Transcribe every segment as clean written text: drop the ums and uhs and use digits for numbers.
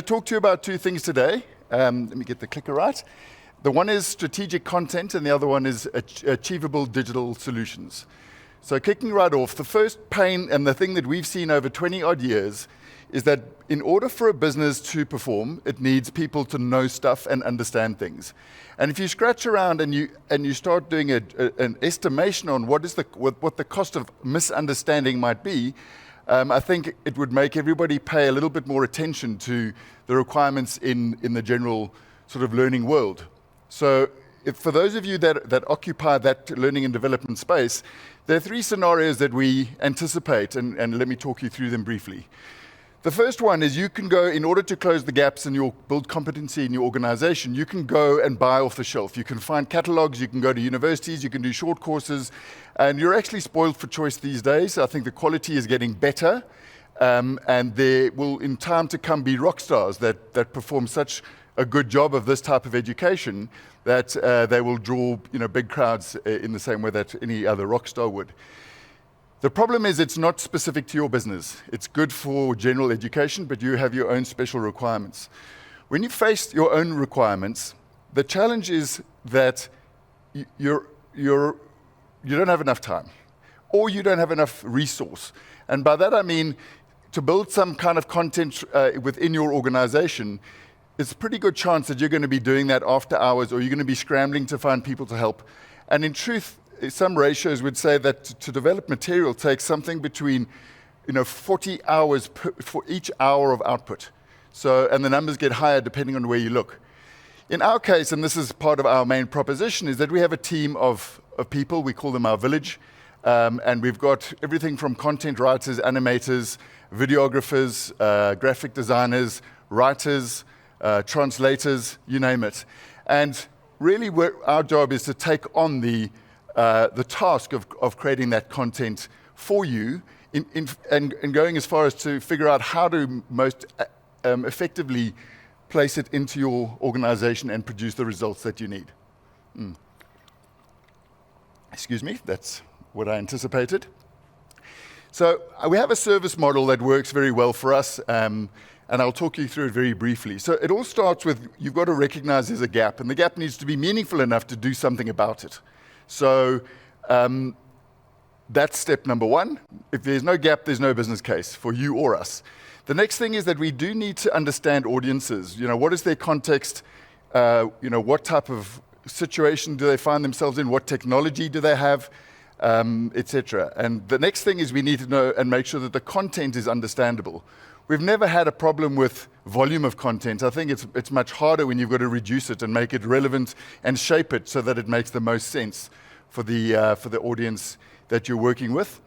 talk to you about two things today. Let me get the clicker right. The one is strategic content, and the other one is achievable digital solutions. So kicking right off, the first pain and the thing that we've seen over 20-odd years is that in order for a business to perform, it needs people to know stuff and understand things. And if you scratch around and you start doing an estimation on what the cost of misunderstanding might be, I think it would make everybody pay a little bit more attention to the requirements in the general sort of learning world. So for those of you that occupy that learning and development space, there are three scenarios that we anticipate, and let me talk you through them briefly. The first one is you can go, in order to close the gaps and build competency in your organization, you can go and buy off the shelf. You can find catalogs, you can go to universities, you can do short courses, and you're actually spoiled for choice these days. I think the quality is getting better, and there will, in time to come, be rock stars that perform such a good job of this type of education that they will draw big crowds in the same way that any other rock star would. The problem is it's not specific to your business. It's good for general education, but you have your own special requirements. When you face your own requirements, the challenge is that you don't have enough time, or you don't have enough resource. And by that I mean, to build some kind of content within your organization, it's a pretty good chance that you're going to be doing that after hours, or you're going to be scrambling to find people to help. And in truth, some ratios would say that to develop material takes something between 40 hours for each hour of output. So, and the numbers get higher depending on where you look. In our case, and this is part of our main proposition, is that we have a team of people, we call them our village, and we've got everything from content writers, animators, videographers, graphic designers, writers, translators, you name it. And really our job is to take on the task of creating that content for you and going as far as to figure out how to most effectively place it into your organization and produce the results that you need. Excuse me, that's what I anticipated. So we have a service model that works very well for us, and I'll talk you through it very briefly. So it all starts with, you've got to recognize there's a gap, and the gap needs to be meaningful enough to do something about it. So that's step number one. If there's no gap, there's no business case for you or us. The next thing is that we do need to understand audiences. What is their context? What type of situation do they find themselves in? What technology do they have? Etc. And the next thing is we need to know and make sure that the content is understandable. We've never had a problem with volume of content. I think it's much harder when you've got to reduce it and make it relevant and shape it so that it makes the most sense for the audience that you're working with.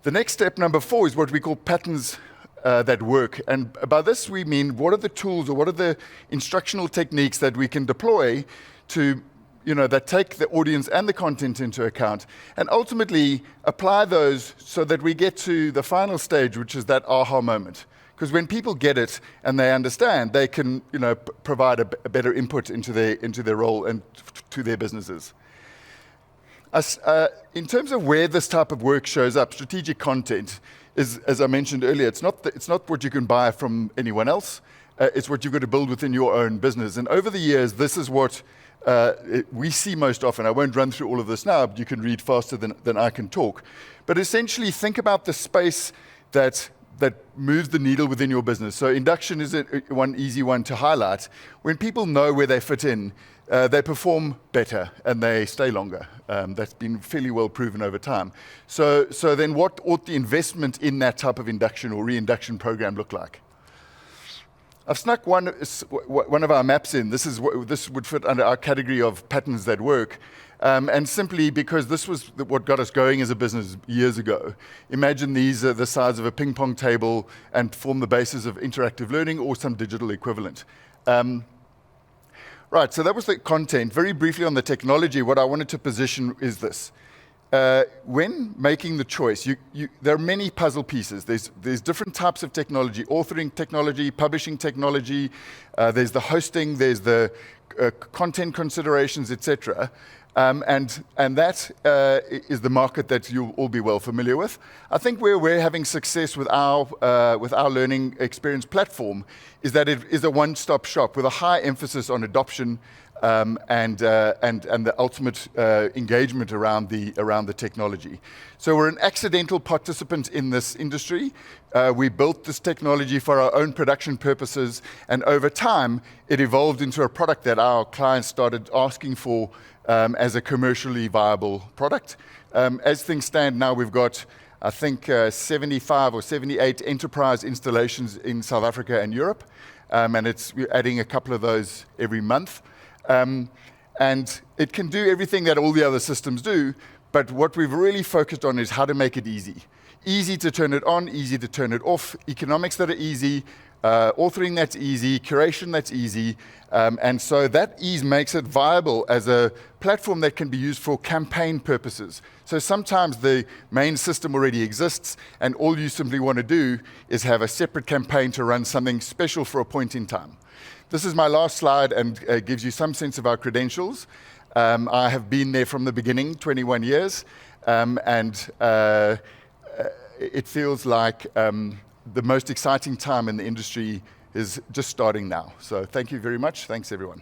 The next step, number 4, is what we call patterns that work. And by this we mean, what are the tools or what are the instructional techniques that we can deploy to that take the audience and the content into account, and ultimately apply those so that we get to the final stage, which is that aha moment. Because when people get it and they understand, they can provide a better input into their role and to their businesses. In terms of where this type of work shows up, strategic content is, as I mentioned earlier, it's not what you can buy from anyone else. It's what you've got to build within your own business. And over the years, this is what we see most often. I won't run through all of this now, but you can read faster than I can talk. But essentially, think about the space that moves the needle within your business. So induction is one easy one to highlight. When people know where they fit in, they perform better and they stay longer. That's been fairly well proven over time. So then what ought the investment in that type of induction or reinduction program look like? I've snuck one of our maps in. This would fit under our category of patterns that work. And simply because this was what got us going as a business years ago. Imagine these are the size of a ping pong table and form the basis of interactive learning or some digital equivalent. Right, so that was the content. Very briefly on the technology, what I wanted to position is this. When making the choice, there are many puzzle pieces. There's different types of technology, authoring technology, publishing technology, there's the hosting, there's the content considerations, etc. And that is the market that you'll all be well familiar with. I think where we're having success with our learning experience platform is that it is a one-stop shop with a high emphasis on adoption and the ultimate engagement around the technology. So we're an accidental participant in this industry. We built this technology for our own production purposes, and over time, it evolved into a product that our clients started asking for as a commercially viable product. As things stand now, we've got, I think, 75 or 78 enterprise installations in South Africa and Europe, and we're adding a couple of those every month. And it can do everything that all the other systems do, but what we've really focused on is how to make it easy. Easy to turn it on, easy to turn it off, economics that are easy, authoring that's easy, curation that's easy, and so that ease makes it viable as a platform that can be used for campaign purposes. So sometimes the main system already exists, and all you simply want to do is have a separate campaign to run something special for a point in time. This is my last slide and gives you some sense of our credentials. I have been there from the beginning, 21 years, and it feels like the most exciting time in the industry is just starting now. So thank you very much. Thanks, everyone.